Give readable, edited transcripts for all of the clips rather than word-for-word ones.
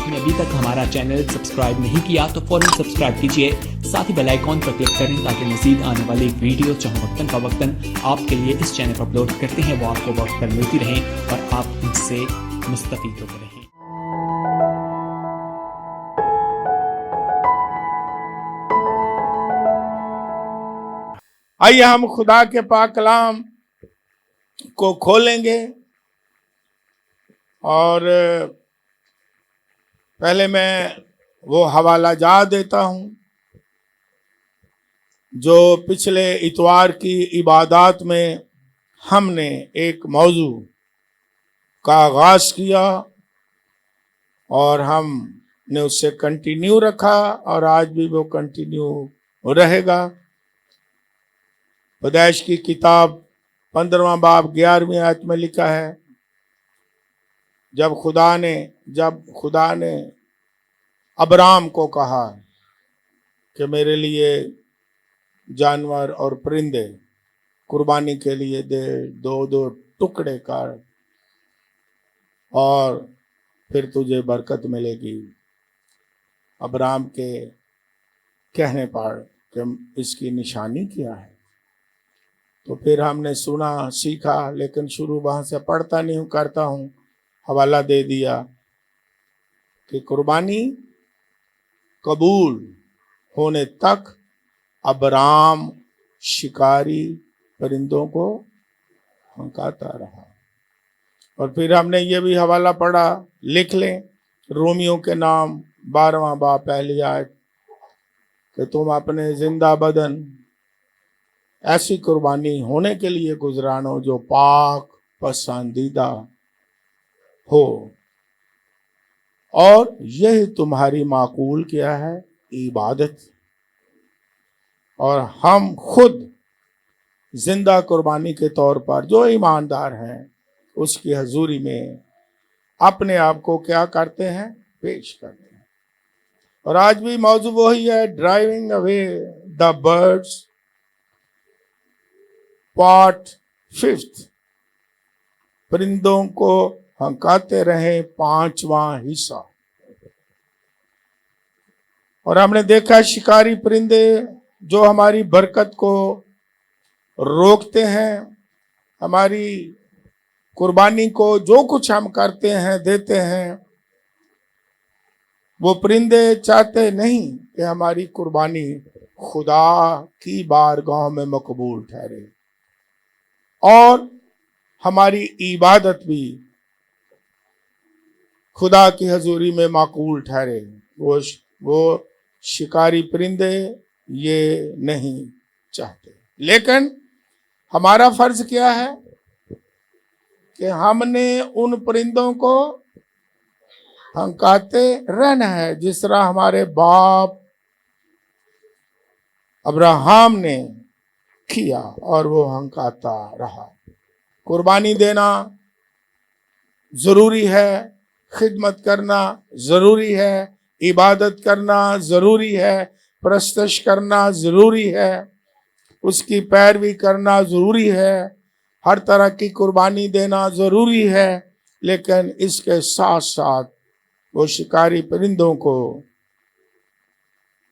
آپ نے ابھی تک ہمارا چینل سبسکرائب نہیں کیا تو فوراً سبسکرائب کیجئے، ساتھ ہی بیل آئیکن پر کلک کریں تاکہ مزید آنے والی ویڈیو جہاں وقتاً فوقتاً آپ کے لیے اس چینل پر اپلوڈ کرتے ہیں وہ آپ کو وقت پر ملتی رہیں اور آپ ان سے مستفید ہوتے رہیں۔ آئیے ہم خدا کے پاک کلام کو کھولیں گے اور پہلے میں وہ حوالہ جات دیتا ہوں جو پچھلے اتوار کی عبادات میں ہم نے ایک موضوع کا آغاز کیا اور ہم نے اس سے کنٹینیو رکھا اور آج بھی وہ کنٹینیو رہے گا۔ پیدائش کی کتاب 15واں باب 11ویں آیت میں لکھا ہے، جب خدا نے ابرام کو کہا کہ میرے لیے جانور اور پرندے قربانی کے لیے دے، دو ٹکڑے کر اور پھر تجھے برکت ملے گی۔ ابرام کے کہنے پر کہ اس کی نشانی کیا ہے، تو پھر ہم نے سنا سیکھا، لیکن شروع وہاں سے پڑھتا نہیں ہوں، کرتا ہوں۔ حوالہ دے دیا کہ قربانی قبول ہونے تک ابرام شکاری پرندوں کو ہنکاتا رہا۔ اور پھر ہم نے یہ بھی حوالہ پڑھا، لکھ لیں، رومیوں کے نام 12واں باب پہلی آیت، کہ تم اپنے زندہ بدن ایسی قربانی ہونے کے لیے گزرانو جو پاک پسندیدہ ہو، اور یہی تمہاری معقول کیا ہے، عبادت۔ اور ہم خود زندہ قربانی کے طور پر جو ایماندار ہیں اس کی حضوری میں اپنے آپ کو کیا کرتے ہیں، پیش کرتے ہیں۔ اور آج بھی موضوع وہی ہے، driving away the birds, part 5، پرندوں کو ہنکاتے رہیں، 5واں حصہ۔ اور ہم نے دیکھا شکاری پرندے جو ہماری برکت کو روکتے ہیں، ہماری قربانی کو جو کچھ ہم کرتے ہیں دیتے ہیں، وہ پرندے چاہتے نہیں کہ ہماری قربانی خدا کی بارگاہ میں مقبول ٹھہرے اور ہماری عبادت بھی خدا کی حضوری میں معقول ٹھہرے۔ وہ شکاری پرندے یہ نہیں چاہتے، لیکن ہمارا فرض کیا ہے کہ ہم نے ان پرندوں کو ہنکاتے رہنا ہے، جس طرح ہمارے باپ ابراہم نے کیا اور وہ ہنکاتا رہا۔ قربانی دینا ضروری ہے، خدمت کرنا ضروری ہے، عبادت کرنا ضروری ہے، پرستش کرنا ضروری ہے، اس کی پیروی کرنا ضروری ہے، ہر طرح کی قربانی دینا ضروری ہے، لیکن اس کے ساتھ ساتھ وہ شکاری پرندوں کو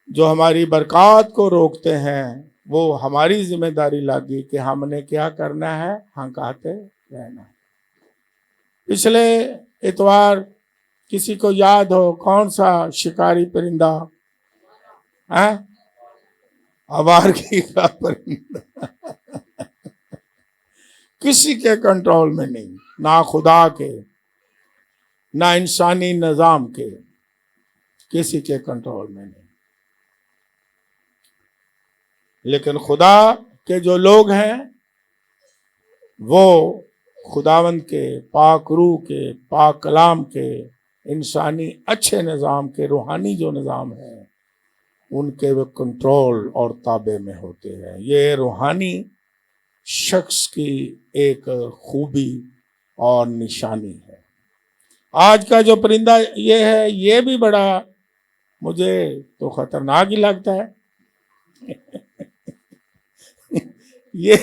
جو ہماری برکات کو روکتے ہیں، وہ ہماری ذمہ داری لگی کہ ہم نے کیا کرنا ہے، ہنکاتے رہنا۔ پچھلے اتوار کسی کو یاد ہو کون سا شکاری پرندہ؟ آوارگی کا پرندہ کسی کے کنٹرول میں نہیں، نہ خدا کے نہ انسانی نظام کے، کسی کے کنٹرول میں نہیں۔ لیکن خدا کے جو لوگ ہیں وہ خداوند کے پاک روح کے، پاک کلام کے، انسانی اچھے نظام کے، روحانی جو نظام ہے ان کے وہ کنٹرول اور تابع میں ہوتے ہیں۔ یہ روحانی شخص کی ایک خوبی اور نشانی ہے۔ آج کا جو پرندہ یہ ہے، یہ بھی بڑا مجھے تو خطرناک ہی لگتا ہے۔ یہ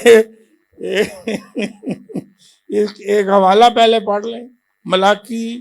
ایک حوالہ پہلے پڑھ لیں، ملاکی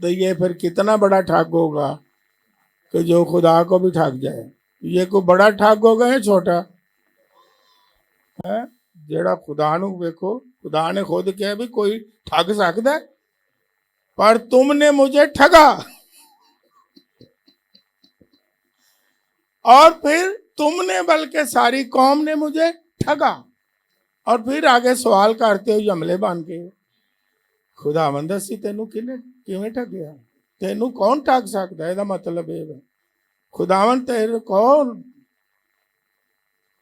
تو یہ پھر کتنا بڑا ٹھگ ہوگا کہ جو خدا کو بھی ٹھگ جائے. یہ کوئی بڑا ٹھگ ہوگا یا چھوٹا ہے؟ جیڑا خدا نو ویکھو, خدا نے خود کہا بھی کوئی ٹھگ سکتا ہے, پر تم نے مجھے ٹھگا, اور پھر تم نے بلکہ ساری قوم نے مجھے ٹھگا. اور پھر آگے سوال کرتے ہو جملے بن کے, خدا دسی تینوں کیویں ٹھگیا, تینوں کون ٹھگ سکتا ہے؟ یہ مطلب یہ ہے خداون تیرے کون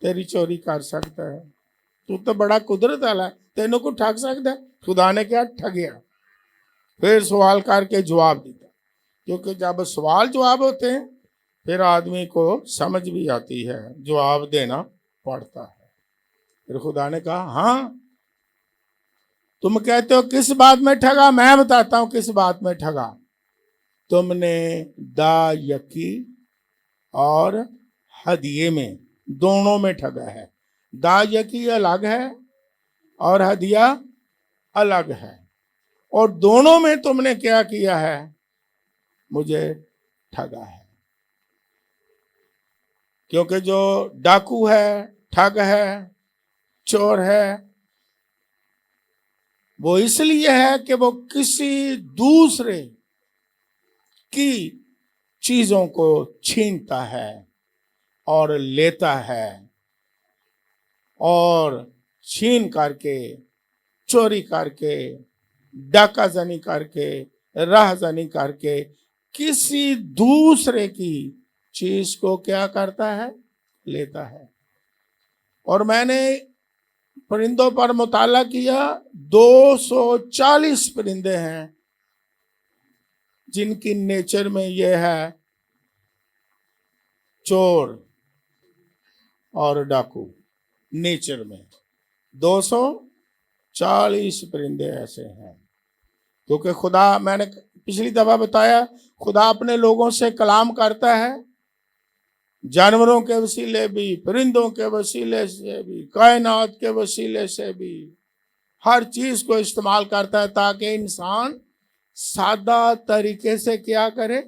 تیری چوری کر سکتا ہے؟ تو بڑا قدرت والا ہے, تینوں کو ٹھگ سکتا ہے؟ خدا نے کیا ٹھگیا. پھر سوال کر کے جواب دیتا, کیونکہ جب سوال جواب ہوتے ہیں پھر آدمی کو سمجھ بھی آتی ہے, جواب دینا پڑتا ہے. پھر خدا نے کہا ہاں تم کہتے ہو کس بات میں ٹھگا, میں بتاتا ہوں کس بات میں ٹھگا. تم نے دا یکی اور ہدیے میں دونوں میں ٹھگا ہے. دا یکی الگ ہے اور ہدیہ الگ ہے, اور دونوں میں تم نے کیا کیا ہے؟ مجھے ٹھگا ہے. کیونکہ جو ڈاکو ہے, ٹھگ ہے, چور ہے, وہ اس لیے ہے کہ وہ کسی دوسرے کی چیزوں کو چھینتا ہے اور لیتا ہے, اور چھین کر کے, چوری کر کے, ڈاکہ زنی کر کے, راہ زنی کر کے کسی دوسرے کی چیز کو کیا کرتا ہے؟ لیتا ہے. اور میں نے پرندوں پر مطالعہ کیا, 240 پرندے ہیں جن کی نیچر میں یہ ہے چور اور ڈاکو. نیچر میں 240 پرندے ایسے ہیں, کیونکہ خدا, میں نے پچھلی دفعہ بتایا, خدا اپنے لوگوں سے کلام کرتا ہے, جانوروں کے وسیلے بھی, پرندوں کے وسیلے سے بھی, کائنات کے وسیلے سے بھی, ہر چیز کو استعمال کرتا ہے تاکہ انسان سادہ طریقے سے کیا کرے؟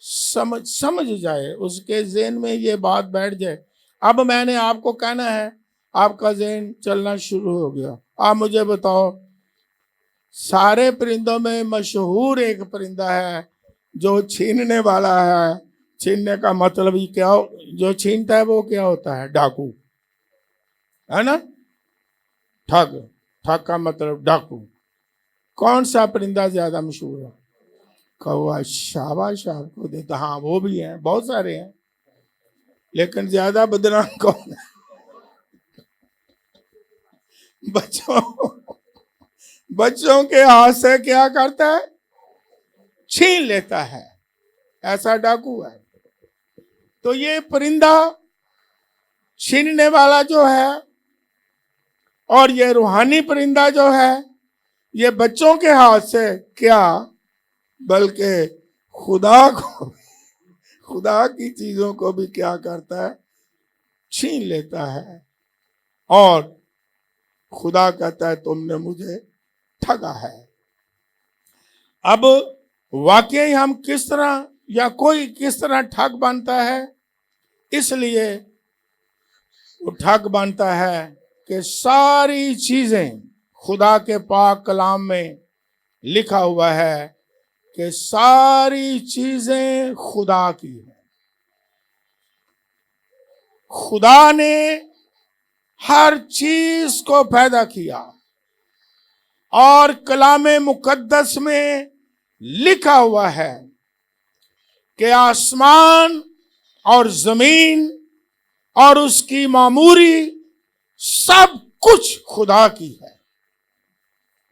سمجھ جائے, اس کے ذہن میں یہ بات بیٹھ جائے. اب میں نے آپ کو کہنا ہے, آپ کا ذہن چلنا شروع ہو گیا. آپ مجھے بتاؤ, سارے پرندوں میں مشہور ایک پرندہ ہے جو چھیننے والا ہے. چھیننے کا مطلب ہی کیا, جو چھینتا ہے وہ کیا ہوتا ہے؟ ڈاکو, ہے نا. ٹھگ, ٹھگ کا مطلب ڈاکو. کون سا پرندہ زیادہ مشہور ہے؟ کوا. شاباش آپ کو دیتا. ہاں وہ بھی ہیں, بہت سارے ہیں, لیکن زیادہ بدنام کون ہے؟ بچوں کے ہاتھ سے کیا کرتا ہے؟ چھین لیتا ہے. ایسا ڈاکو ہے. تو یہ پرندہ چھیننے والا جو ہے, اور یہ روحانی پرندہ جو ہے, یہ بچوں کے ہاتھ سے کیا بلکہ خدا کی چیزوں کو بھی کیا کرتا ہے؟ چھین لیتا ہے. اور خدا کہتا ہے تم نے مجھے ٹھگا ہے. اب واقعی ہم کس طرح, یا کوئی کس طرح ٹھگ بنتا ہے؟ اس لیے وہ ٹھگ بنتا ہے کہ ساری چیزیں, خدا کے پاک کلام میں لکھا ہوا ہے کہ ساری چیزیں خدا کی ہیں. خدا نے ہر چیز کو پیدا کیا, اور کلام مقدس میں لکھا ہوا ہے کہ آسمان اور زمین اور اس کی معموری سب کچھ خدا کی ہے.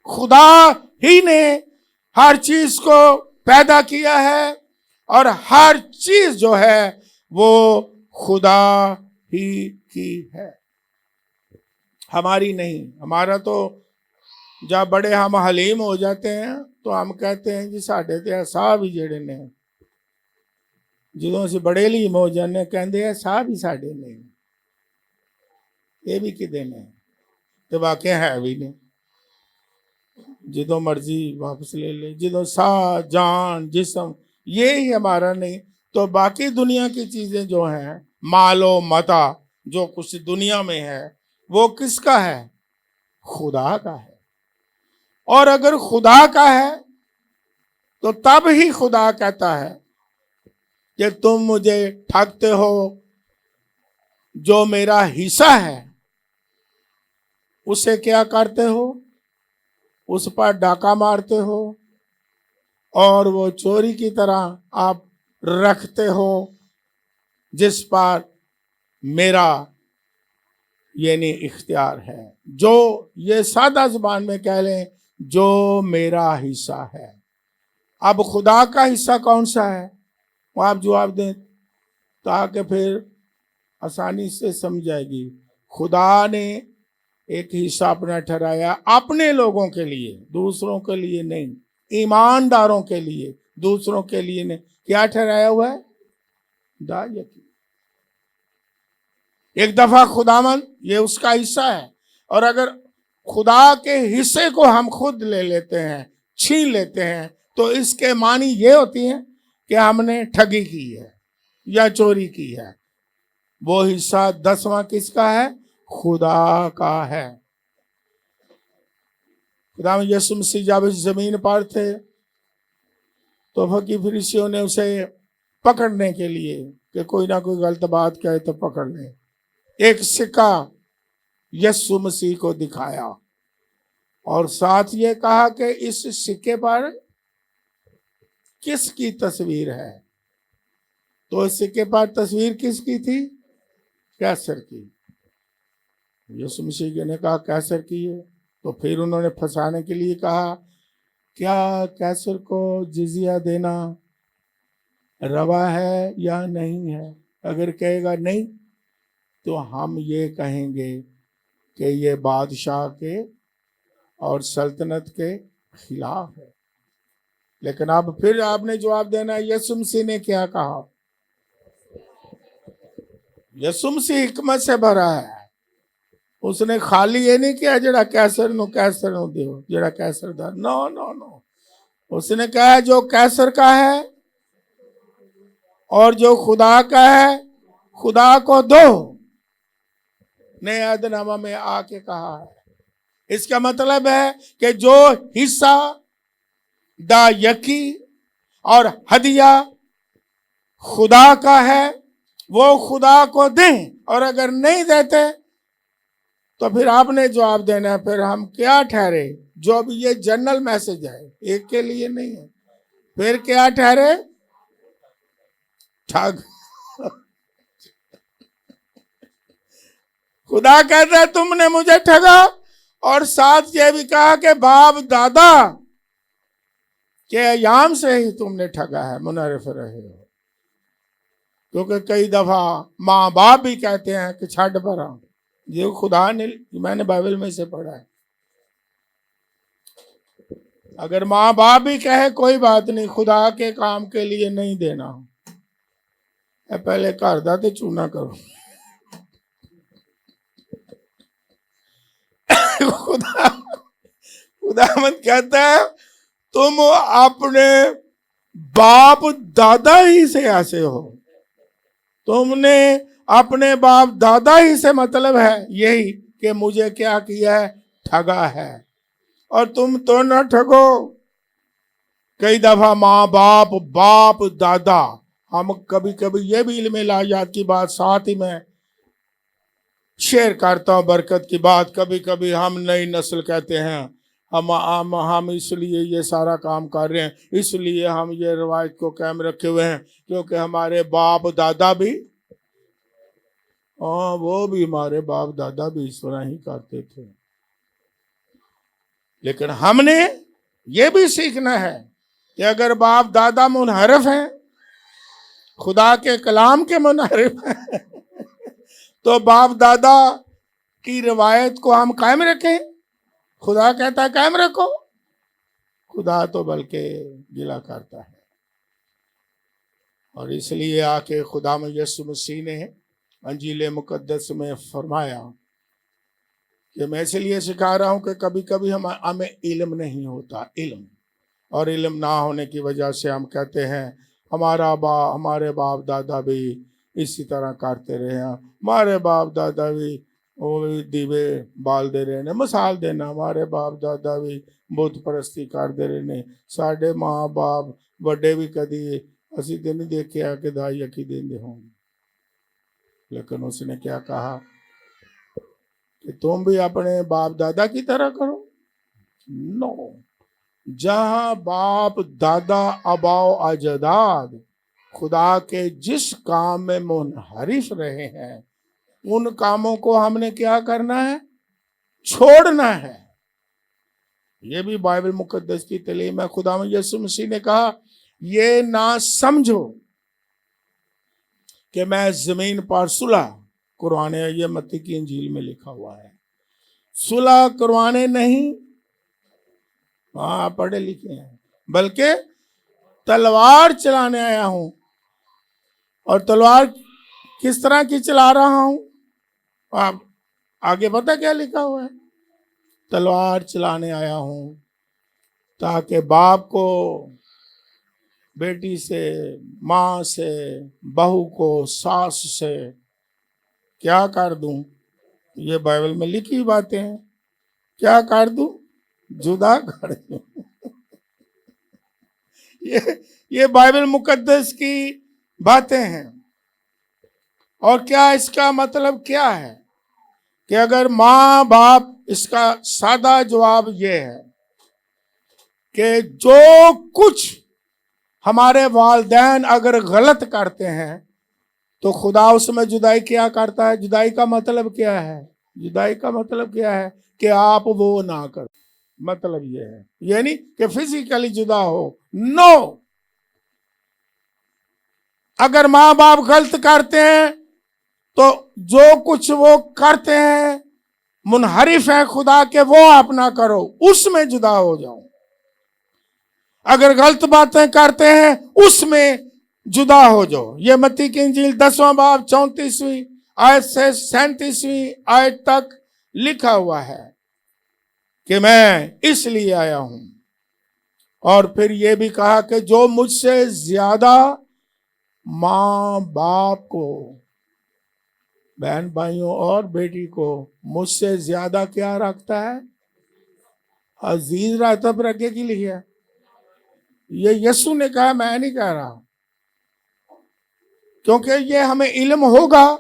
خدا ہی نے ہر چیز کو پیدا کیا ہے, اور ہر چیز جو ہے وہ خدا ہی کی ہے, ہماری نہیں. ہمارا تو جب بڑے ہم حلیم ہو جاتے ہیں تو ہم کہتے ہیں جی ساڈے تے صاحب ہی جڑے نے, جدوں اسی بڑے حلیم ہو جانے کہندے ہیں صاحب ہی ساڈے نے, یہ بھی کدے نے, تو واقعہ ہے بھی نہیں. جدو مرضی واپس لے لے، جدو سا جان جسم یہی ہمارا نہیں تو باقی دنیا کی چیزیں جو ہیں، مال و متا جو کچھ دنیا میں ہے وہ کس کا ہے؟ خدا کا ہے۔ اور اگر خدا کا ہے تو تب ہی خدا کہتا ہے کہ تم مجھے ٹھگتے ہو، جو میرا حصہ ہے اسے کیا کرتے ہو؟ اس پر ڈاکہ مارتے ہو اور وہ چوری کی طرح آپ رکھتے ہو، جس پر میرا یعنی اختیار ہے، جو یہ سادہ زبان میں کہہ لیں جو میرا حصہ ہے۔ اب خدا کا حصہ کون سا ہے وہ آپ جواب دیں تاکہ پھر آسانی سے سمجھ جائے گی۔ خدا نے ایک حصہ اپنا ٹھہرایا اپنے لوگوں کے لیے، دوسروں کے لیے نہیں، ایمانداروں کے لیے، دوسروں کے لیے نہیں۔ کیا ٹھہرایا ہوا ہے؟ دا یقین۔ ایک دفعہ خداوند یہ اس کا حصہ ہے، اور اگر خدا کے حصے کو ہم خود لے لیتے ہیں، چھین لیتے ہیں، تو اس کے معنی یہ ہوتی ہیں کہ ہم نے ٹھگی کی ہے یا چوری کی ہے۔ وہ حصہ 10واں کس کا ہے؟ خدا کا ہے۔ خداوند یسوع مسیح جب اس زمین پر تھے تو فقیہ فریسیوں نے اسے پکڑنے کے لیے کہ کوئی نہ کوئی غلط بات کہے تو پکڑ لیں، ایک سکہ یسوع مسیح کو دکھایا اور ساتھ یہ کہا کہ اس سکے پر کس کی تصویر ہے؟ تو اس سکے پر تصویر کس کی تھی؟ کیسر کی۔ یسوع مسیح نے کہا کیسر کی ہے، تو پھر انہوں نے پھنسانے کے لیے کہا کیا کیسر کو جزیہ دینا روا ہے یا نہیں ہے؟ اگر کہے گا نہیں تو ہم یہ کہیں گے کہ یہ بادشاہ کے اور سلطنت کے خلاف ہے۔ لیکن اب پھر آپ نے جواب دینا ہے یسوع مسیح نے کیا کہا۔ یسوع مسیح حکمت سے بھرا ہے، اس نے خالی یہ نہیں کیا جڑا کیسر نو دیو، جڑا کیسر دا، نو نو نو، اس نے کہا جو کیسر کا ہے اور جو خدا کا ہے خدا کو دو۔ نئے عہد نامہ میں آ کے کہا ہے۔ اس کا مطلب ہے کہ جو حصہ دا یکی اور ہدیہ خدا کا ہے وہ خدا کو دیں، اور اگر نہیں دیتے تو پھر آپ نے جواب دینا ہے پھر ہم کیا ٹھہرے؟ جو اب یہ جنرل میسج ہے، ایک کے لیے نہیں ہے، پھر کیا ٹھہرے؟ ٹھگ۔ خدا کہتا ہے تم نے مجھے ٹھگا، اور ساتھ یہ بھی کہا کہ باپ دادا کے ایام سے ہی تم نے ٹھگا ہے، منحرف رہے ہو۔ کیونکہ کئی دفعہ ماں باپ بھی کہتے ہیں کہ چھڈ پر آؤ، یہ خدا نے، میں نے بائبل میں سے پڑھا ہے۔ اگر ماں باپ بھی کہے کوئی بات نہیں، خدا کے کام کے لیے نہیں دینا، پہلے گھر دا تے چونا کرو۔ خداوند کہتا ہے تم اپنے باپ دادا ہی سے ایسے ہو، تم نے اپنے باپ دادا ہی سے، مطلب ہے یہی کہ مجھے کیا کیا ہے؟ ٹھگا ہے۔ اور تم تو نہ ٹھگو۔ کئی دفعہ ماں باپ دادا، ہم کبھی کبھی یہ بھی علم الہیات کی بات ساتھ ہی میں شیئر کرتا ہوں، برکت کی بات، کبھی کبھی ہم نئی نسل کہتے ہیں ہم اس لیے یہ سارا کام کر رہے ہیں، اس لیے ہم یہ روایت کو قائم رکھے ہوئے ہیں کیونکہ ہمارے باپ دادا بھی، وہ بھی ہمارے باپ دادا بھی اس طرح ہی کرتے تھے۔ لیکن ہم نے یہ بھی سیکھنا ہے کہ اگر باپ دادا منحرف ہیں، خدا کے کلام کے منحرف ہیں، تو باپ دادا کی روایت کو ہم قائم رکھیں۔ خدا کہتا ہے قائم رکھو، خدا تو بلکہ گلہ کرتا ہے۔ اور اس لیے آ کے خدا یسوع مسیح نے انجیل مقدس میں فرمایا کہ میں اس لیے سکھا رہا ہوں کہ کبھی کبھی ہمیں علم نہیں ہوتا، علم، اور علم نہ ہونے کی وجہ سے ہم کہتے ہیں ہمارے باپ دادا بھی اسی طرح کرتے رہے ہیں، ہمارے باپ دادا بھی وہ دیوے بال دے رہے نے، مثال دینا، ہمارے باپ دادا بھی بت پرستی کرتے رہے نے، ساڈے ماں باپ بڑے بھی کدی اسی تے نہیں دیکھیا کہ دائی اکی دیندے ہوں۔ لیکن اس نے کیا کہا کہ تم بھی اپنے باپ دادا کی طرح کرو؟ نو، جہاں باپ دادا آباؤ اجداد خدا کے جس کام میں منحرف رہے ہیں ان کاموں کو ہم نے کیا کرنا ہے؟ چھوڑنا ہے۔ یہ بھی بائبل مقدس کی تعلیم ہے۔ خداوند یسوع مسیح نے کہا یہ نہ سمجھو کہ میں زمین پر صلح کروانے، یہ متی کی انجیل میں لکھا ہوا ہے، صلح کروانے نہیں، ہاں پڑھے لکھے ہیں، بلکہ تلوار چلانے آیا ہوں۔ اور تلوار کس طرح کی چلا رہا ہوں؟ آپ آگے پتہ کیا لکھا ہوا ہے؟ تلوار چلانے آیا ہوں تاکہ باپ کو بیٹی سے، ماں سے، بہو کو ساس سے کیا کر دوں؟ یہ بائبل میں لکھی ہوئی باتیں ہیں، کیا کر دوں؟ جدا کر دوں۔ یہ بائبل مقدس کی باتیں ہیں۔ اور کیا اس کا مطلب کیا ہے کہ اگر ماں باپ، اس کا سادہ جواب یہ ہے کہ جو کچھ ہمارے والدین اگر غلط کرتے ہیں تو خدا اس میں جدائی کیا کرتا ہے؟ جدائی کا مطلب کیا ہے؟ جدائی کا مطلب کیا ہے؟ کہ آپ وہ نہ کرو، مطلب یہ ہے، یعنی کہ فزیکلی جدا ہو، نو۔ اگر ماں باپ غلط کرتے ہیں تو جو کچھ وہ کرتے ہیں منحرف ہے خدا کے، وہ آپ نہ کرو، اس میں جدا ہو جاؤ۔ اگر غلط باتیں کرتے ہیں اس میں جدا ہو جاؤ۔ یہ متی کی انجیل 10واں باب 34ویں آیت سے 37ویں آیت تک لکھا ہوا ہے کہ میں اس لیے آیا ہوں۔ اور پھر یہ بھی کہا کہ جو مجھ سے زیادہ ماں باپ کو، بہن بھائیوں اور بیٹی کو مجھ سے زیادہ کیا رکھتا ہے؟ عزیز رہتا، پر آگے کی لکھی ہے؟ یہ یسوع نے کہا، میں نہیں کہہ رہا، کیونکہ یہ ہمیں علم ہوگا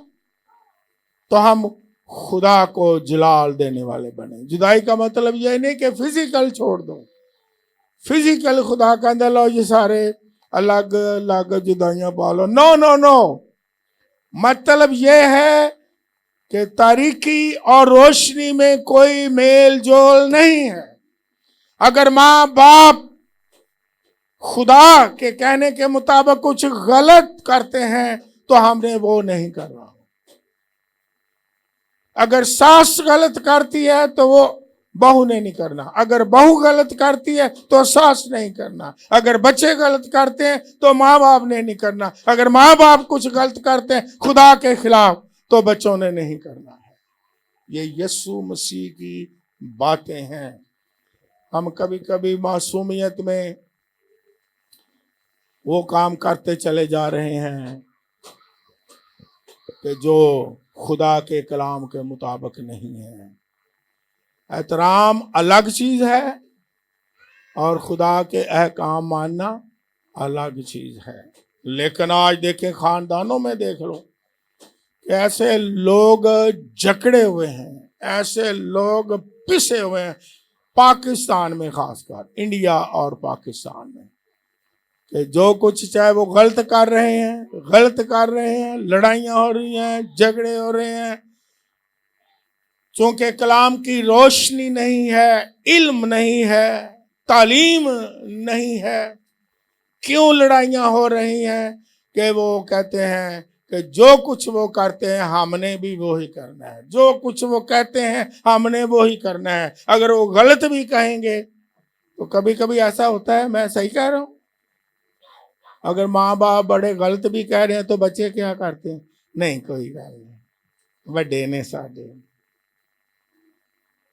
تو ہم خدا کو جلال دینے والے بنے۔ جدائی کا مطلب یہ نہیں کہ فزیکل چھوڑ دو، فزیکل خدا کا اندر لو یہ سارے الگ الگ جدائیاں پالو، نو نو نو۔ مطلب یہ ہے کہ تاریکی اور روشنی میں کوئی میل جول نہیں ہے۔ اگر ماں باپ خدا کے کہنے کے مطابق کچھ غلط کرتے ہیں تو ہم نے وہ نہیں کرنا۔ اگر ساس غلط کرتی ہے تو وہ بہو نے نہیں کرنا، اگر بہو غلط کرتی ہے تو ساس نہیں کرنا، اگر بچے غلط کرتے ہیں تو ماں باپ نے نہیں کرنا، اگر ماں باپ کچھ غلط کرتے ہیں خدا کے خلاف تو بچوں نے نہیں کرنا ہے۔ یہ یسوع مسیح کی باتیں ہیں۔ ہم کبھی کبھی معصومیت میں وہ کام کرتے چلے جا رہے ہیں کہ جو خدا کے کلام کے مطابق نہیں ہے۔ احترام الگ چیز ہے اور خدا کے احکام ماننا الگ چیز ہے۔ لیکن آج دیکھیں خاندانوں میں دیکھ لو کہ ایسے لوگ جکڑے ہوئے ہیں، ایسے لوگ پسے ہوئے ہیں، پاکستان میں خاص کر، انڈیا اور پاکستان میں، کہ جو کچھ چاہے وہ غلط کر رہے ہیں، لڑائیاں ہو رہی ہیں، جھگڑے ہو رہے ہیں، چونکہ کلام کی روشنی نہیں ہے، علم نہیں ہے، تعلیم نہیں ہے۔ کیوں لڑائیاں ہو رہی ہیں؟ کہ وہ کہتے ہیں کہ جو کچھ وہ کرتے ہیں ہم نے بھی وہی کرنا ہے، جو کچھ وہ کہتے ہیں ہم نے وہی کرنا ہے۔ اگر وہ غلط بھی کہیں گے تو کبھی کبھی ایسا ہوتا ہے، میں صحیح کہہ رہا ہوں، اگر ماں باپ بڑے غلط بھی کہہ رہے ہیں تو بچے کیا کرتے ہیں؟ نہیں کوئی گل نہیں، وڈے نے ساڈے،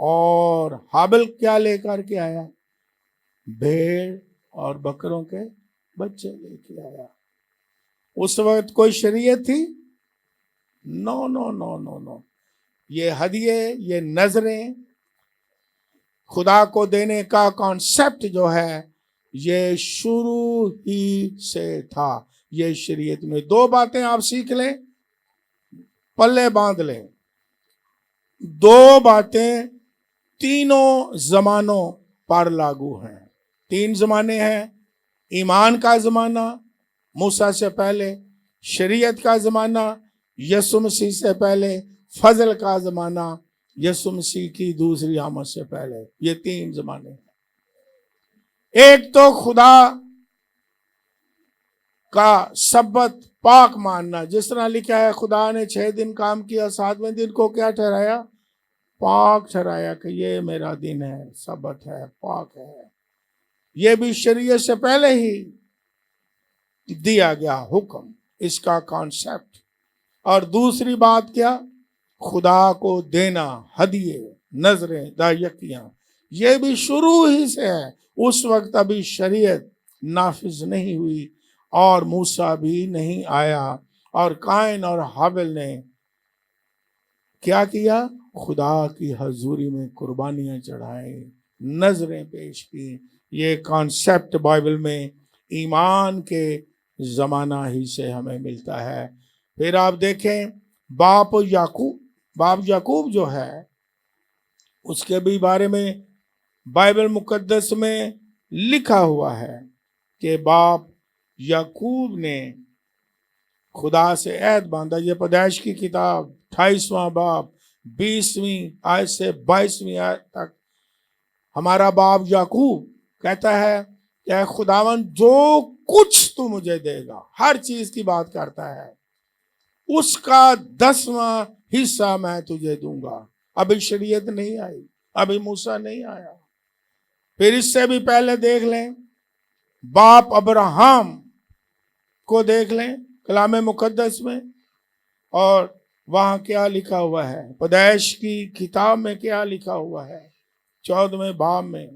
اور حابل کیا لے کر کے آیا؟ بھیڑ اور بکروں کے بچے لے کے آیا۔ اس وقت کوئی شریعت تھی؟ نو نو نو نو نو۔ یہ ہدیے، یہ نذریں، خدا کو دینے کا کانسیپٹ جو ہے یہ شروع ہی سے تھا۔ یہ شریعت میں دو باتیں آپ سیکھ لیں، پلے باندھ لیں، دو باتیں تینوں زمانوں پر لاگو ہیں۔ تین زمانے ہیں: ایمان کا زمانہ موسیٰ سے پہلے، شریعت کا زمانہ یسوع مسیح سے پہلے، فضل کا زمانہ یسوع مسیح کی دوسری آمد سے پہلے۔ یہ تین زمانے ہیں۔ ایک تو خدا کا سبت پاک ماننا، جس طرح لکھا ہے خدا نے 6 دن کام کیا، 7ویں دن کو کیا ٹھہرایا؟ پاک ٹھہرایا کہ یہ میرا دن ہے، سبت ہے، پاک ہے۔ یہ بھی شریعت سے پہلے ہی دیا گیا حکم، اس کا کانسیپٹ۔ اور دوسری بات کیا؟ خدا کو دینا، ہدیے، نذریں، دایکیاں، یہ بھی شروع ہی سے ہے۔ اس وقت ابھی شریعت نافذ نہیں ہوئی اور موسیٰ بھی نہیں آیا، اور قائن اور حابل نے کیا کیا؟ خدا کی حضوری میں قربانیاں چڑھائیں، نذریں پیش کی۔ یہ کانسیپٹ بائبل میں ایمان کے زمانہ ہی سے ہمیں ملتا ہے۔ پھر آپ دیکھیں باپ یعقوب جو ہے، اس کے بھی بارے میں بائبل مقدس میں لکھا ہوا ہے کہ باپ یعقوب نے خدا سے عہد باندھا۔ یہ پیدائش کی کتاب 28واں باب 20ویں آیت سے 22ویں آیت تک ہمارا باپ یعقوب کہتا ہے کہ اے خداوند جو کچھ تو مجھے دے گا، ہر چیز کی بات کرتا ہے، اس کا 10واں حصہ میں تجھے دوں گا۔ ابھی شریعت نہیں آئی، ابھی موسیٰ نہیں آیا۔ پھر اس سے بھی پہلے دیکھ لیں باپ ابراہم کو، دیکھ لیں کلام مقدس میں، اور وہاں کیا لکھا ہوا ہے؟ پیدائش کی کتاب میں کیا لکھا ہوا ہے 14ویں باب میں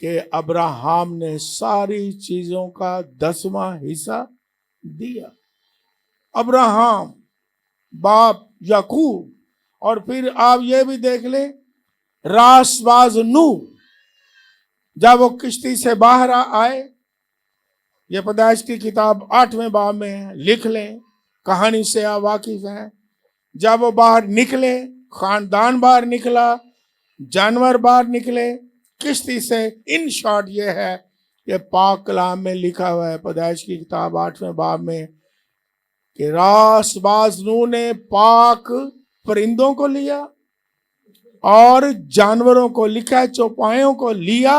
کہ ابراہم نے ساری چیزوں کا 10واں حصہ دیا۔ ابراہم، باپ یعقوب۔ اور پھر آپ یہ بھی دیکھ لیں راست باز نوح، جب وہ کشتی سے باہر آئے، یہ پیدائش کی کتاب 8ویں باب میں ہے، لکھ لیں، کہانی سے آپ واقف ہیں۔ جب وہ باہر نکلے، خاندان باہر نکلا، جانور باہر نکلے کشتی سے۔ ان شارٹ یہ ہے کہ پاک کلام میں لکھا ہوا ہے پیدائش کی کتاب 8ویں باب میں کہ راست باز نوح نے پاک پرندوں کو لیا اور جانوروں کو، لکھا ہے چوپایوں کو لیا،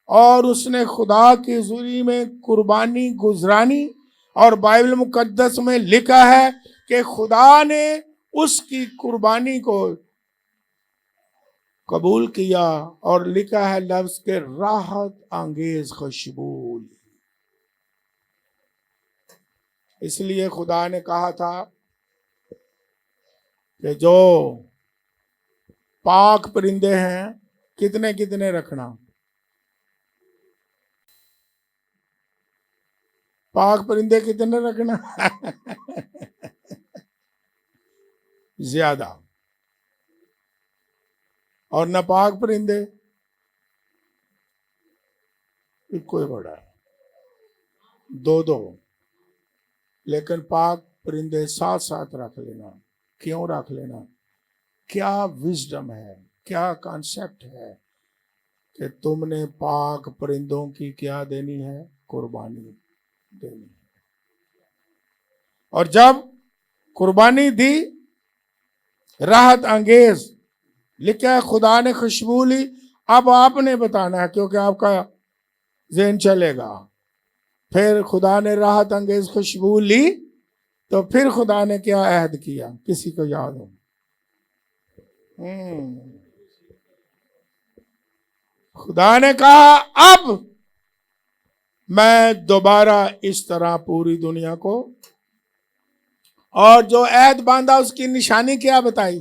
اور اس نے خدا کی حضوری میں قربانی گزرانی۔ اور بائبل مقدس میں لکھا ہے کہ خدا نے اس کی قربانی کو قبول کیا، اور لکھا ہے لفظ کے راحت انگیز خوشبو۔ اس لیے خدا نے کہا تھا کہ جو پاک پرندے ہیں کتنے کتنے رکھنا، پاک پرندے کتنے رکھنا زیادہ، اور ناپاک پرندے کوئی بڑا، 2 لیکن پاک پرندے ساتھ رکھ لینا۔ کیوں رکھ لینا؟ کیا وزڈم ہے، کیا کانسیپٹ ہے کہ تم نے پاک پرندوں کی کیا دینی ہے؟ قربانی دینی ہے۔ اور جب قربانی دی، راحت انگیز، لکھا ہے خدا نے خوشبو لی۔ اب آپ نے بتانا ہے کیونکہ آپ کا ذہن چلے گا۔ پھر خدا نے راحت انگیز خوشبو لی تو پھر خدا نے کیا عہد کیا؟ کسی کو یاد ہو؟ خدا نے کہا اب میں دوبارہ اس طرح پوری دنیا کو، اور جو عہد باندھا اس کی نشانی کیا بتائی؟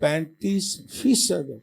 35%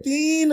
3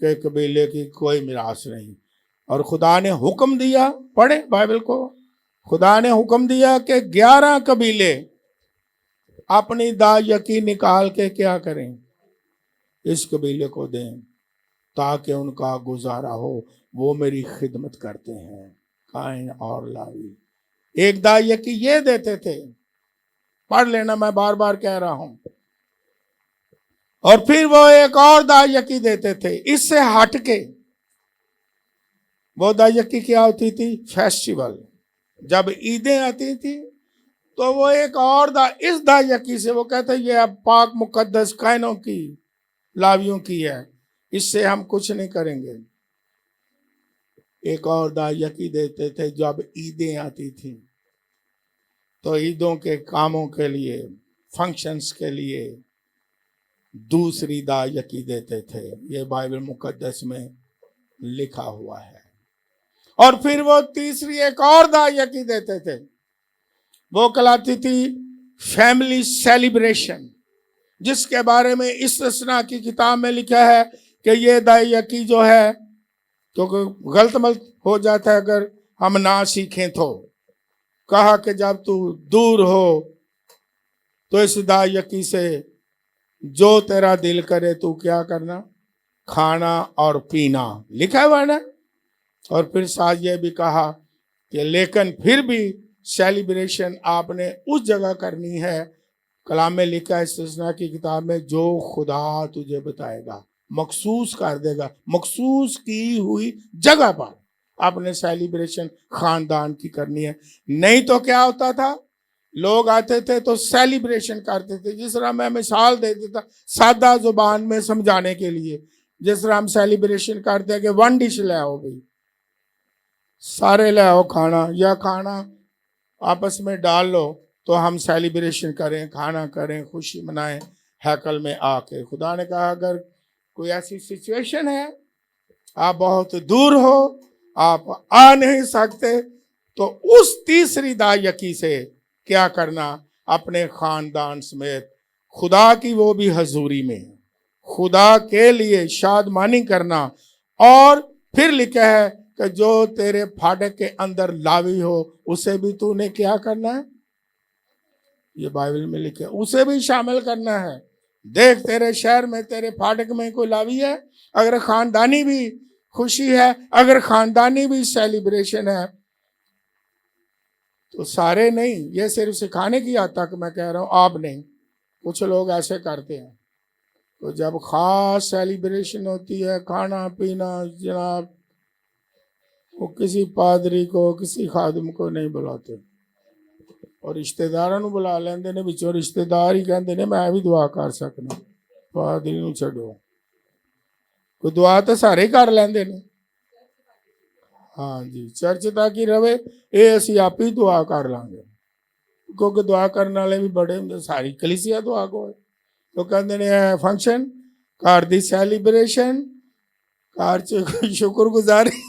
کے قبیلے کی کوئی میراث نہیں. اور خدا نے حکم دیا, پڑھیں بائبل کو, خدا نے حکم دیا کہ 11 قبیلے اپنی دا یقی نکال کے کیا کریں, اس قبیلے کو دیں تاکہ ان کا گزارا ہو. وہ میری خدمت کرتے ہیں, قائن اور لاوی. ایک دا یقی یہ دیتے تھے, پڑھ لینا, میں بار بار کہہ رہا ہوں. اور پھر وہ ایک اور دا یقی دیتے تھے اس سے ہٹ کے. وہ دا یقی کیا ہوتی تھی؟ فیسٹیول. جب عیدیں آتی تھی تو وہ ایک اور اس دا یقی سے وہ کہتے یہ اب پاک مقدس قائنوں کی, لاویوں کی ہے, اس سے ہم کچھ نہیں کریں گے. ایک اور دا یقی دیتے تھے جب عیدیں آتی تھیں تو عیدوں کے کاموں کے لیے, فنکشنز کے لیے دوسری دا یقی دیتے تھے. یہ بائبل مقدس میں لکھا ہوا ہے. اور پھر وہ تیسری ایک اور دا یقی دیتے تھے, وہ کہلاتی تھی فیملی سیلیبریشن, جس کے بارے میں استثناء کی کتاب میں لکھا ہے کہ یہ دا یقی جو ہے, کیونکہ غلط ملت ہو جاتا ہے اگر ہم نہ سیکھیں, تو کہا کہ جب تو دور ہو تو اس دا یقی سے جو تیرا دل کرے تو کیا کرنا, کھانا اور پینا. لکھا ہوا ہے نا. اور پھر ساتھ یہ بھی کہا کہ لیکن پھر بھی سیلیبریشن آپ نے اس جگہ کرنی ہے, کلام میں لکھا ہے استثناء کی کتاب میں, جو خدا تجھے بتائے گا, مخصوص کر دے گا, مخصوص کی ہوئی جگہ پر آپ نے سیلیبریشن خاندان کی کرنی ہے. نہیں تو کیا ہوتا تھا, لوگ آتے تھے تو سیلیبریشن کرتے تھے. جس طرح میں مثال دے دیتا سادہ زبان میں سمجھانے کے لیے, جس طرح ہم سیلیبریشن کرتے ہیں کہ 1 ڈش لے آؤ بھائی, سارے لے آؤ کھانا, یا کھانا آپس میں ڈال لو تو ہم سیلیبریشن کریں, کھانا کریں, خوشی منائیں ہیکل میں آ کے. خدا نے کہا اگر کوئی ایسی سچویشن ہے, آپ بہت دور ہو, آپ آ نہیں سکتے, تو اس تیسری دا یقی سے کیا کرنا, اپنے خاندان سمیت خدا کی وہ بھی حضوری میں خدا کے لیے شادمانی کرنا. اور پھر لکھا ہے کہ جو تیرے پھاٹک کے اندر لاوی ہو اسے بھی تو نے کیا کرنا ہے, یہ بائبل میں لکھا ہے, اسے بھی شامل کرنا ہے. دیکھ تیرے شہر میں, تیرے پھاٹک میں کوئی لاوی ہے, اگر خاندانی بھی خوشی ہے, اگر خاندانی بھی سیلیبریشن ہے, تو سارے نہیں, یہ صرف سکھانے کی حد تک میں کہہ رہا ہوں, آپ نہیں, کچھ لوگ ایسے کرتے ہیں. تو جب خاص سیلیبریشن ہوتی ہے, کھانا پینا, جناب وہ کسی پادری کو, کسی خادم کو نہیں بلاتے, اور رشتہ داروں بلا لیندے نے, بچوں رشتہ دار ہی کہندے نے میں بھی دعا کر سکنا, پادری نو چھڈو, کوئی دعا تو سارے کر لیندے نے. ہاں جی, چرچ تک ہی رہے, اے اسی آپ ہی دعا کر لیں گے, کیونکہ دعا کرنے والے بھی بڑے ہوں, ساری کلیسیا دعا کو ہے. تو کہندے نے فنکشن کار دی سیلیبریشن کار شکر گزاری,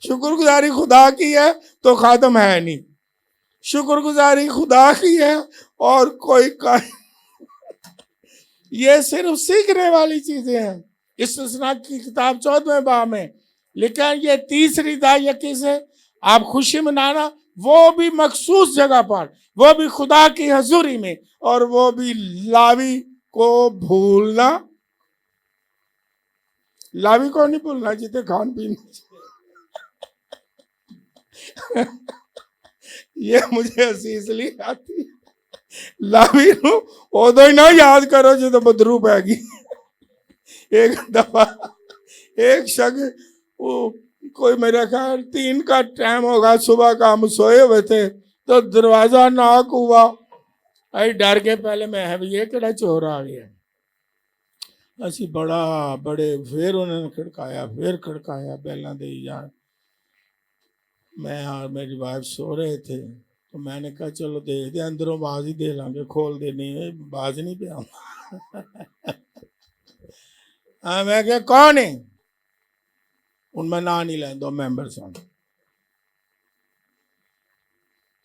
شکر گزاری خدا کی ہے تو خادم ہے نہیں, شکر گزاری خدا کی ہے اور کوئی یہ صرف سیکھنے والی چیزیں ہیں. استثناء کی کتاب 14ویں باب میں لکھا ہے یہ تیسری دا یقی سے آپ خوشی منانا, وہ بھی مخصوص جگہ پر, وہ بھی خدا کی حضوری میں, اور وہ بھی لاوی کو بھولنا, لاوی کو نہیں بھولنا جیتے کھان پینا. یہ مجھے ہنسی اس لیے آتی, لاوی نو ادو ہی نہ یاد کرو جو بدرو پہ گی. ایک دفعہ ایک شخص, کوئی میرا خیال 3 کا ٹائم ہوگا, صبح کا ہم سوئے ہوئے تھے تو دروازہ ناک ہوا, اے ڈر کے پہلے میں یہ کہڑا چور آ گیا, اسی بڑے پھر انہوں نے کھڑکایا, پھر کھڑکایا, بیلاں دے جان. میں اور میری وائف سو رہے تھے تو میں نے کہا چلو دیکھ دے, اندروں باز ہی دے لیں گے, کھول دے, نہیں باز نہیں پہ آؤں. ہاں میں کہا کون ہے, ان میں نہ نہیں لیں, 2 ممبر سن,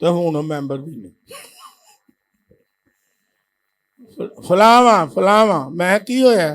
تو ہوں ممبر بھی نہیں. فلاواں میں کی ہویا,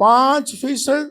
5%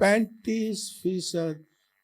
35%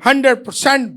100%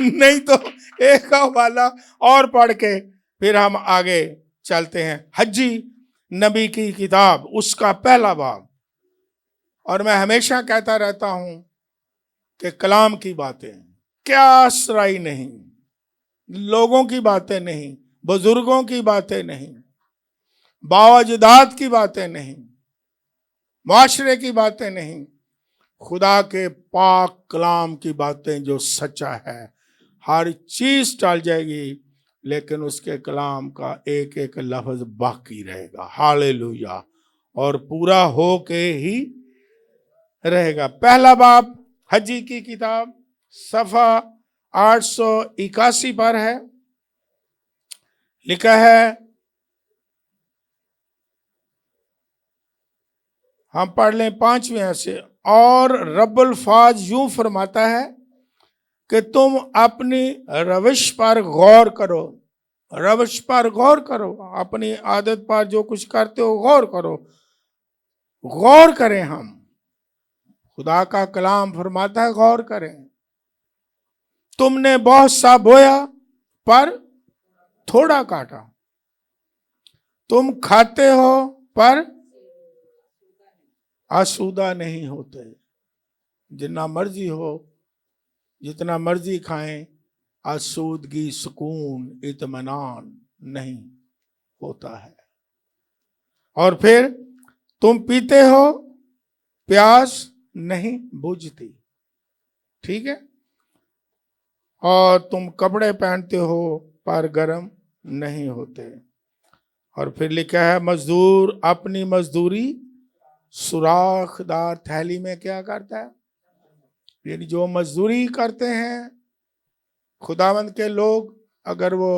نہیں تو ایک حوالہ اور پڑھ کے پھر ہم آگے چلتے ہیں۔ حجی نبی کی کتاب، اس کا پہلا باب۔ اور میں ہمیشہ کہتا رہتا ہوں کہ کلام کی باتیں کیا اسرائی نہیں، لوگوں کی باتیں نہیں، بزرگوں کی باتیں نہیں، باوجداد کی باتیں نہیں، معاشرے کی باتیں نہیں، خدا کے پاک کلام کی باتیں جو سچا ہے۔ ہر چیز ٹل جائے گی لیکن اس کے کلام کا ایک ایک لفظ باقی رہے گا، ہاللیلویہ، اور پورا ہو کے ہی رہے گا۔ پہلا باب حجی کی کتاب صفحہ 881 پر ہے، لکھا ہے، ہم پڑھ لیں 5ویں سے۔ اور رب الفاظ یوں فرماتا ہے کہ تم اپنی روش پر غور کرو، روش پر غور کرو، اپنی عادت پر جو کچھ کرتے ہو غور کرو، غور کریں۔ ہم خدا کا کلام فرماتا ہے غور کریں۔ تم نے بہت سا بویا پر تھوڑا کاٹا، تم کھاتے ہو پر آسودہ نہیں ہوتے۔ جتنا مرضی ہو، جتنا مرضی کھائیں، آسودگی، سکون، اطمینان نہیں ہوتا ہے۔ اور پھر تم پیتے ہو، پیاس نہیں بجھتی، ٹھیک ہے، اور تم کپڑے پہنتے ہو پر گرم نہیں ہوتے۔ اور پھر لکھا ہے، مزدور اپنی مزدوری سوراخ دار تھیلی میں کیا کرتا ہے؟ یعنی جو مزدوری کرتے ہیں خداوند کے لوگ، اگر وہ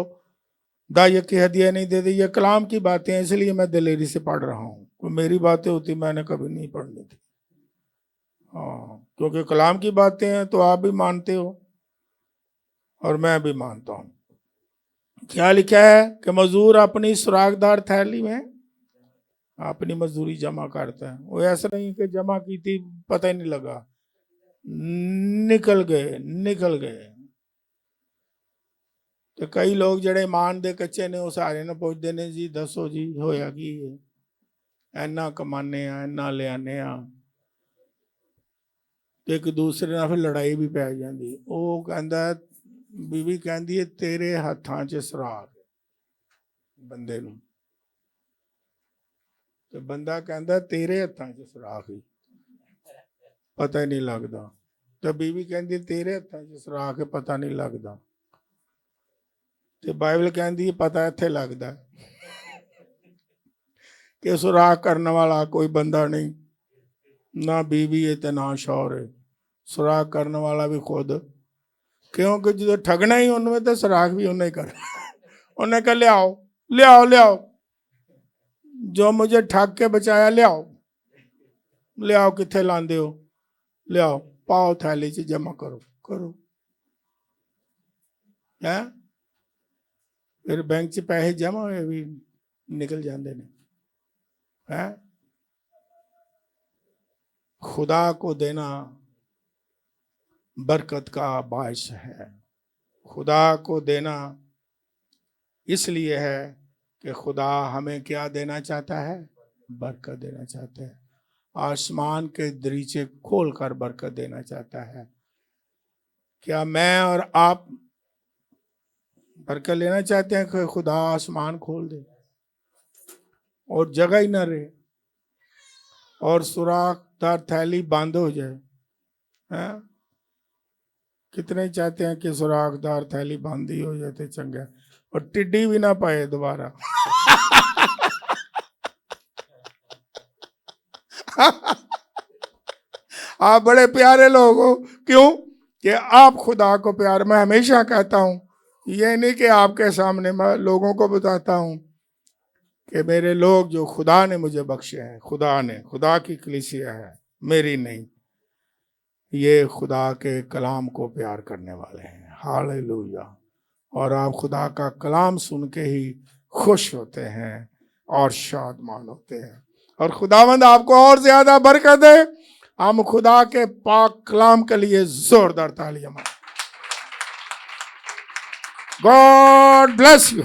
دائیہ کی ہدیہ نہیں دیتے، یہ کلام کی باتیں ہیں، اس لیے میں دلیری سے پڑھ رہا ہوں، کوئی میری باتیں ہوتی میں نے کبھی نہیں پڑھنی تھی، کیونکہ کلام کی باتیں ہیں تو آپ بھی مانتے ہو اور میں بھی مانتا ہوں۔ کیا لکھا ہے کہ مزدور اپنی سوراخ دار تھیلی میں اپنی مزدوری جمع کرتا ہے۔ وہ ایسا نہیں کہ جمع کی تھی پتہ ہی نہیں لگا، نکل گئے۔ تو کئی لوگ جڑے مان دے کچے نے، وہ سارے نہ پوچھ دینے، جی دسو جی ہویا کی ہے، اینا کمانے ہیں، اینا لے آنے ہیں، ایک دوسرے نہ پھر لڑائی بھی پہ جاندی۔ وہ کہندا ہے، بیوی کہندی ہے، تیرے ہتھاں چ سراغ بندے نوں، تو بندہ کہندا تیرے ہتھاں چ سراغ ہی پتہ ہی نہیں لگدا، تو بیوی کہندی تیرے ہتھاں چ سراغ ہے پتہ نہیں لگدا، تو بائبل کہندی ہے پتہ ایتھے لگدا کہ سراغ کرنے والا کوئی بندہ نہیں، نہ بیوی ہے تے نہ شوہر ہے، سراغ کرنے والا بھی خود، کیونکہ جو ٹھگنا ہی ان میں تو سراغ بھی انہیں کرنا۔ انہیں کہا لیاؤ جو مجھے ٹھگ کے بچایا، لیاؤ کتھے لاندے ہو، لیاؤ پاؤ تھیلی سے جمع کرو۔ پھر بینک سے پیسے جمع ہوئے بھی نکل جاندے نے۔ خدا کو دینا برکت کا باعث ہے۔ خدا کو دینا اس لیے ہے کہ خدا ہمیں کیا دینا چاہتا ہے؟ برکت دینا چاہتا ہے، آسمان کے دریچے کھول کر برکت دینا چاہتا ہے۔ کیا میں اور آپ برکت لینا چاہتے ہیں کہ خدا آسمان کھول دے اور جگہ ہی نہ رہے اور سوراخ دار تھیلی بند ہو جائے؟ کتنے چاہتے ہیں کہ سوراخ دار تھیلی بند ہی ہو جاتے چنگا، اور ٹڈی بھی نہ پائے دوبارہ۔ آپ بڑے پیارے لوگ ہو، کیوں کہ آپ خدا کو پیار، میں ہمیشہ کہتا ہوں، یہ نہیں کہ آپ کے سامنے میں لوگوں کو بتاتا ہوں کہ میرے لوگ جو خدا نے مجھے بخشے ہیں، خدا کی کلیسیا ہے، میری نہیں، یہ خدا کے کلام کو پیار کرنے والے ہیں، ہاللیلویہ۔ اور آپ خدا کا کلام سن کے ہی خوش ہوتے ہیں اور شادمان ہوتے ہیں، اور خداوند آپ کو اور زیادہ برکت دے۔ ہم خدا کے پاک کلام کے لیے زوردار تالیاں ماریں۔ God bless you.